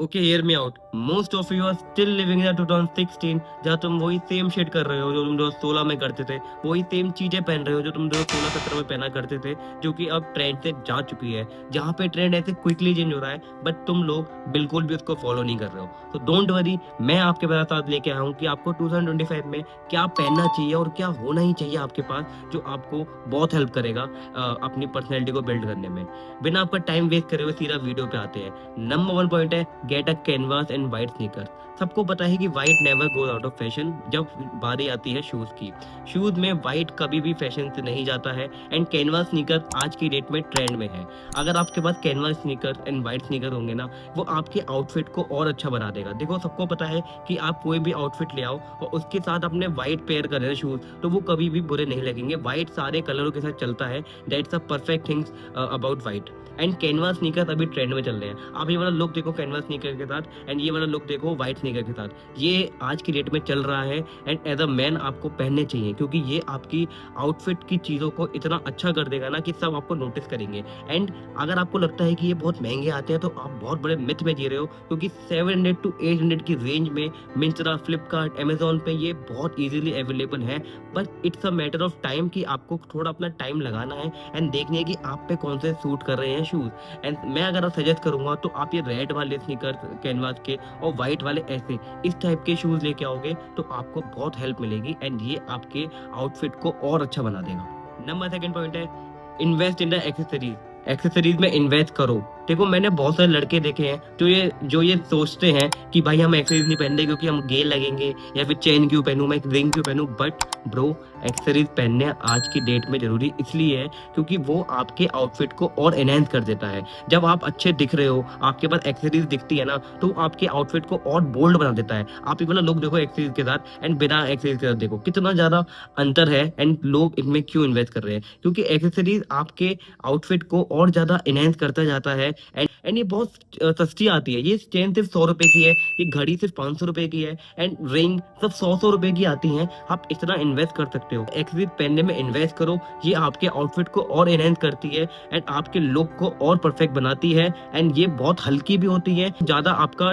Okay, hear me out. Most of you are still living in 2016, जहाँ तुम वही same shade कर रहे हो जो तुम 2016 में करते थे, वही सेम चीजें पहन रहे हो जो तुम 2016-17 में पहना करते थे, जो कि अब ट्रेंड से जा चुकी है। जहाँ पे ट्रेंड ऐसे क्विकली चेंज हो रहा है, बट तुम लोग बिल्कुल भी उसको फॉलो नहीं कर रहे हो। तो डोंट वरी, मैं आपके साथ लेके आया हूँ कि आपको 2025 में क्या पहनना चाहिए और क्या होना ही चाहिए आपके पास, जो आपको बहुत हेल्प करेगा अपनी पर्सनैलिटी को बिल्ड करने में। बिना आपका टाइम वेस्ट करे हुए सीधा वीडियो पे आते हैं। नंबर वन पॉइंट है, get a canvas and white sneaker. सबको पता है कि white never goes out of fashion जब बारी आती है शूज की। शूज में वाइट कभी भी फैशन से नहीं जाता है, एंड कैनवास स्नीकर आज की डेट में ट्रेंड में है। अगर आपके पास canvas sneaker and white sneaker होंगे ना, वो आपके आउटफिट को और अच्छा बना देगा। देखो, सबको पता है कि आप कोई भी आउटफिट ले आओ और उसके साथ अपने वाइट पेयर कर रहे हैं शूज, तो वो कभी भी बुरे नहीं लगेंगे। वाइट सारे कलरों के साथ चलता है। That's a perfect things about white. And canvas sneaker अभी ट्रेंड में चल रहे हैं। आप ये वाला लुक देखो कैनवास स्नीकर के साथ, एंड ये वाला लुक देखो व्हाइट स्नीकर के साथ। ये आज की डेट में चल रहा है, एंड एज अ मैन आपको पहनने चाहिए, क्योंकि ये आपकी आउटफिट की चीज़ों को इतना अच्छा कर देगा ना कि सब आपको नोटिस करेंगे। एंड अगर आपको लगता है कि ये बहुत महंगे आते हैं, तो आप बहुत बड़े मिथ में जी रहे हो, क्योंकि 700 to 800 की रेंज में मिंत्रा, फ्लिपकार्ट, अमेजोन पे ये बहुत ईजिली अवेलेबल है। But it's a matter of time कि आपको थोड़ा अपना टाइम लगाना है एंड देखनी है कि आप पे कौन से सूट कर रहे हैं शूज। एंड मैं अगर सजेस्ट करूंगा तो आप ये रेड वाले स्नीकर कैनवास के और वाइट वाले ऐसे इस टाइप के शूज लेके आओगे तो आपको बहुत हेल्प मिलेगी, एंड ये आपके आउटफिट को और अच्छा बना देगा। नंबर सेकंड पॉइंट है, invest in the accessories. Accessories में इन्वेस्ट करो। देखो, मैंने बहुत सारे लड़के देखे हैं जो ये सोचते हैं कि भाई हम एक्सेसरीज नहीं पहनते क्योंकि हम गे लगेंगे, या फिर चेन क्यों पहनूं, मैं रिंग क्यों पहनूं। बट ब्रो, एक्सेसरीज पहनने आज की डेट में जरूरी इसलिए है क्योंकि वो आपके आउटफिट को और एनहेंस कर देता है। जब आप अच्छे दिख रहे हो, आपके पास एक्सेसरीज दिखती है ना, तो आपके आउटफिट को और बोल्ड बना देता है। आप ये वाला लुक देखो एक्सेसरीज के साथ एंड बिना एक्सेसरीज के साथ, देखो कितना ज्यादा अंतर है। एंड लोग इनमें क्यों इन्वेस्ट कर रहे हैं? क्योंकि एक्सेसरीज आपके आउटफिट को और ज्यादा एनहेंस करता जाता है। एंड ये बहुत सस्ती आती है। ये चेन सिर्फ 100 रुपए की है, ये घड़ी सिर्फ 500 रुपए की है, एंड रिंग सब 100-100 रुपए की आती हैं। आप इतना इन्वेस्ट कर सकते हो। एक्सेसरीज पहनने में इन्वेस्ट करो, ये आपके आउटफिट को और एनहेंस करती है एंड आपके लुक को और परफेक्ट बनाती है। एंड ये बहुत हल्की भी होती है, ज्यादा आपका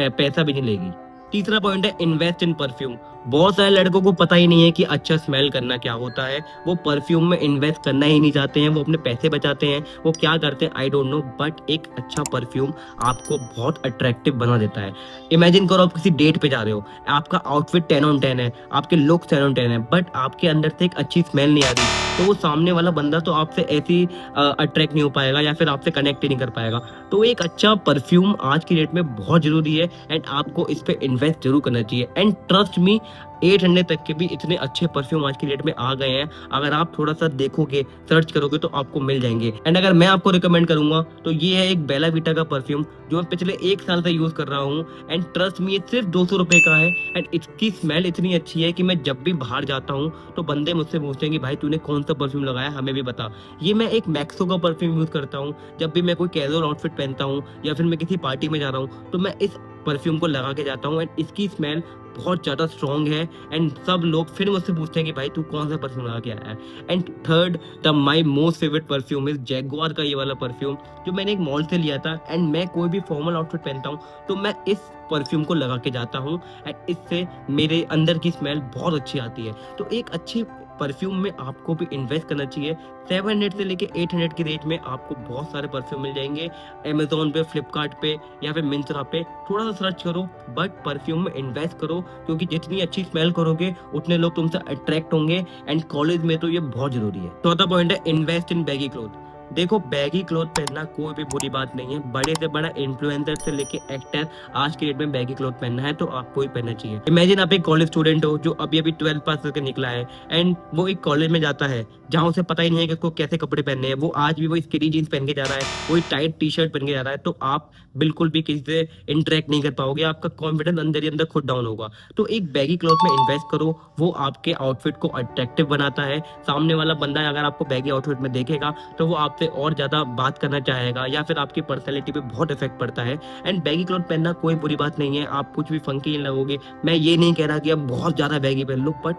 पैसा भी नहीं लेगी। तीसरा पॉइंट है, इन्वेस्ट इन परफ्यूम। बहुत सारे लड़कों को पता ही नहीं है कि अच्छा स्मेल करना क्या होता है। वो परफ्यूम में इन्वेस्ट करना ही नहीं चाहते हैं, वो अपने पैसे बचाते हैं, वो क्या करते हैं आई डोंट नो। बट एक अच्छा परफ्यूम आपको बहुत अट्रैक्टिव बना देता है। इमेजिन करो, आप किसी डेट पे जा रहे हो, आपका आउटफिट 10 on 10 है, आपके लुक 10 on 10 है, बट आपके अंदर से एक अच्छी स्मेल नहीं आ रही, तो वो सामने वाला बंदा तो आपसे ऐसी अट्रैक्ट नहीं हो पाएगा या फिर आपसे कनेक्ट ही नहीं कर पाएगा। तो एक अच्छा परफ्यूम आज की डेट में बहुत जरूरी है, एंड आपको इस पे इन्वेस्ट जरूर करना चाहिए। एंड ट्रस्ट मी, 800 तक के भी इतने अच्छे परफ्यूम आज की डेट में आ गए हैं। अगर आप थोड़ा सा देखोगे, सर्च करोगे, तो आपको मिल जाएंगे। एंड अगर मैं आपको रिकमेंड करूंगा तो ये है एक बेला वीटा का परफ्यूम, जो मैं पिछले 1 साल से यूज कर रहा हूँ। एंड ट्रस्ट मी, ये सिर्फ 200 रुपए का है, एंड इसकी स्मेल इतनी अच्छी है कि मैं जब भी बाहर जाता हूँ तो बंदे मुझसे पूछते हैं कि भाई तूने कौन सा परफ्यूम लगाया, हमें भी बता। ये मैं एक मैक्सो का परफ्यूम यूज करता हूँ। जब भी मैं कोई कैजुअल आउटफिट पहनता हूँ या फिर मैं किसी पार्टी में जा रहा हूँ, तो मैं इस परफ्यूम को लगा के जाता हूँ, एंड इसकी स्मेल बहुत ज्यादा स्ट्रॉन्ग है। एंड सब लोग फिर मुझसे पूछते हैं कि भाई तू कौन सा परफ्यूम लगा के आया है। And third, the my most favourite perfume is Jaguar का ये वाला परफ्यूम, जो मैंने एक मॉल से लिया था। एंड मैं कोई भी फॉर्मल आउटफिट पहनता हूँ तो मैं इस परफ्यूम को लगा के जाता हूँ, एंड इससे मेरे अंदर की स्मेल बहुत अच्छी आती है। तो एक अच्छी परफ्यूम में आपको भी इन्वेस्ट करना चाहिए। 700 से लेके 800 की रेट में आपको बहुत सारे परफ्यूम मिल जाएंगे अमेजोन पे, फ्लिपकार्ट पे, या फिर मिंत्रा पे। थोड़ा सा सर्च करो, बट परफ्यूम में इन्वेस्ट करो, क्योंकि जितनी अच्छी स्मेल करोगे उतने लोग तुमसे अट्रैक्ट होंगे, एंड कॉलेज में तो ये बहुत जरूरी है। चौथा पॉइंट है, इन्वेस्ट इन बैगी क्लोथ। देखो, बैगी क्लोथ पहनना कोई भी बुरी बात नहीं है। बड़े से बड़ा इन्फ्लुएंसर से लेके एक्टर, आज के डेट में बैगी क्लोथ पहनना है तो आपको ही पहनना चाहिए। इमेजिन आप एक कॉलेज स्टूडेंट हो जो अभी अभी 12 पास करके निकला है, एंड वो एक कॉलेज में जाता है जहाँ उसे पता ही नहीं है कि उसको कैसे कपड़े पहनने हैं। वो आज भी वही स्किनी जीन्स पहन के जा रहा है, वही टाइट टी शर्ट पहन के जा रहा है, तो आप बिल्कुल भी किसी से इंटरेक्ट नहीं कर पाओगे। आपका कॉन्फिडेंस अंदर ही अंदर खुद डाउन होगा। तो एक बैगी क्लॉथ में इन्वेस्ट करो, वो आपके आउटफिट को अट्रैक्टिव बनाता है। सामने वाला बंदा अगर आपको बैगी आउटफिट में देखेगा तो वो आपसे और ज्यादा बात करना चाहेगा, या फिर आपकी पर्सनैलिटी पे बहुत इफेक्ट पड़ता है। एंड बैगी क्लॉथ पहनना कोई बुरी बात नहीं है, आप कुछ भी फंकी नहीं लगोगे। मैं ये नहीं कह रहा कि आप बहुत ज्यादा बैगी पहन लो, बट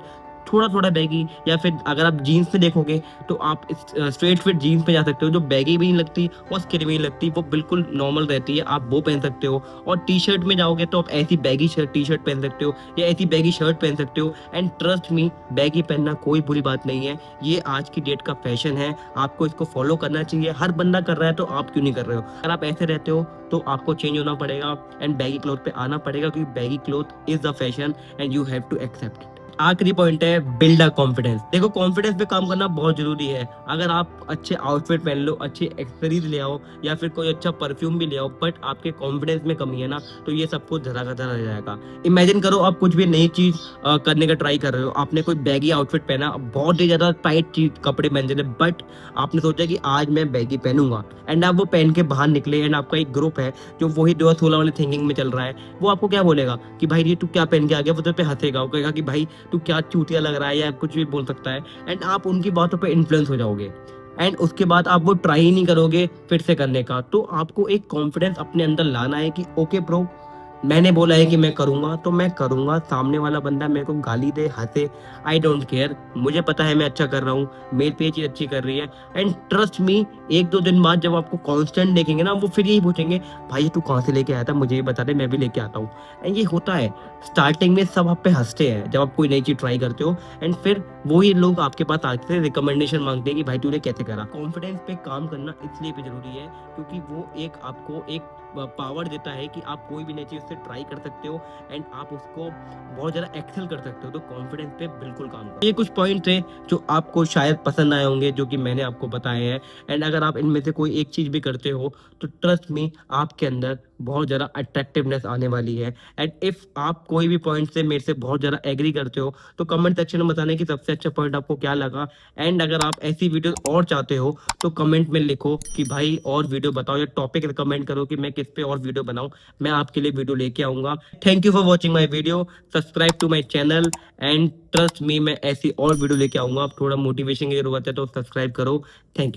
थोड़ा-थोड़ा बैगी, या फिर अगर आप जीन्स में देखोगे तो आप स्ट्रेट फिट जीन्स पे जा सकते हो, जो बैगी भी नहीं लगती और स्किनी भी नहीं लगती, वो बिल्कुल नॉर्मल रहती है, आप वो पहन सकते हो। और टी-शर्ट में जाओगे तो आप ऐसी बैगी टी-शर्ट पहन सकते हो या ऐसी बैगी शर्ट पहन सकते हो। एंड ट्रस्ट मी, बैगी पहनना कोई बुरी बात नहीं है, ये आज की डेट का फैशन है, आपको इसको फॉलो करना चाहिए। हर बंदा कर रहा है तो आप क्यों नहीं कर रहे हो? अगर आप ऐसे रहते हो तो आपको चेंज होना पड़ेगा एंड बैगी क्लॉथ पे आना पड़ेगा, क्योंकि baggy cloth is the fashion and you have to accept it. आखिरी पॉइंट है बिल्ड अ कॉन्फिडेंस। देखो, कॉन्फिडेंस पे काम करना बहुत जरूरी है। अगर आप अच्छे आउटफिट पहन लो, अच्छे एक्सेसरीज ले आओ या फिर कोई अच्छा परफ्यूम भी ले आओ, बट आपके कॉन्फिडेंस में कमी है ना, तो ये सब कुछ धरा का धरा रह जाएगा। इमेजिन करो आप कुछ भी नई चीज करने का ट्राई कर रहे हो, आपने कोई बैगी आउटफिट पहना, बहुत ही ज्यादा टाइट चीज कपड़े पहन रहे, बट आपने सोचा कि आज मैं बैगी पहनूंगा एंड आप वो पहन के बाहर निकले एंड आपका एक ग्रुप है जो वही 2016 वाले थिंकिंग में चल रहा है, वो आपको क्या बोलेगा कि भाई ये तू क्या पहन के आ गया? वो तेरे पे हंसेगा, वो कहेगा कि भाई तू क्या चूतिया लग रहा है, या कुछ भी बोल सकता है। एंड आप उनकी बातों पे इन्फ्लुएंस हो जाओगे एंड उसके बाद आप वो ट्राई ही नहीं करोगे फिर से करने का। तो आपको एक कॉन्फिडेंस अपने अंदर लाना है कि ओके ब्रो, मैंने बोला है कि मैं करूंगा तो मैं करूंगा। सामने वाला बंदा मेरे को गाली दे, हंसे, आई डोंट केयर, मुझे पता है मैं अच्छा कर रहा हूँ, मेरे पे ये चीज अच्छी कर रही है। एंड ट्रस्ट मी, 1-2 दिन बाद जब आपको कांस्टेंट देखेंगे ना, वो फिर यही पूछेंगे, भाई तू कहाँ से लेके आया था, मुझे ये बता दे, मैं भी लेके आता हूँ। एंड ये होता है, स्टार्टिंग में सब आप पे हंसते हैं जब आप कोई नई चीज ट्राई करते हो, एंड फिर वही लोग आपके पास आते हैं, रिकमेंडेशन मांगते हैं कि भाई तूने कैसे करा। कॉन्फिडेंस पे काम करना इसलिए भी जरूरी है क्योंकि वो एक आपको एक पावर देता है कि आप कोई भी नई चीज से ट्राई कर सकते हो एंड आप उसको बहुत ज्यादा एक्सेल कर सकते हो। तो कॉन्फिडेंस पे बिल्कुल काम करो। ये कुछ पॉइंट थे जो आपको शायद पसंद आए होंगे, जो कि मैंने आपको बताए हैं। एंड अगर आप इनमें से कोई एक चीज भी करते हो तो ट्रस्ट मी, आपके अंदर बहुत ज्यादा अट्रैक्टिवनेस आने वाली है। एंड इफ आप कोई भी पॉइंट से मेरे से बहुत ज्यादा एग्री करते हो तो कमेंट सेक्शन में बताने कि सबसे अच्छा पॉइंट आपको क्या लगा। एंड अगर आप ऐसी वीडियो और चाहते हो तो कमेंट में लिखो कि भाई और वीडियो बताओ, या टॉपिक रिकमेंड करो कि मैं किस पे और वीडियो बनाऊं, मैं आपके लिए वीडियो लेके आऊंगा। Thank you for watching my video, subscribe to my channel and trust me, मैं ऐसी और वीडियो लेके आऊंगा। अब थोड़ा मोटिवेशन की जरूरत है तो सब्सक्राइब करो। Thank you.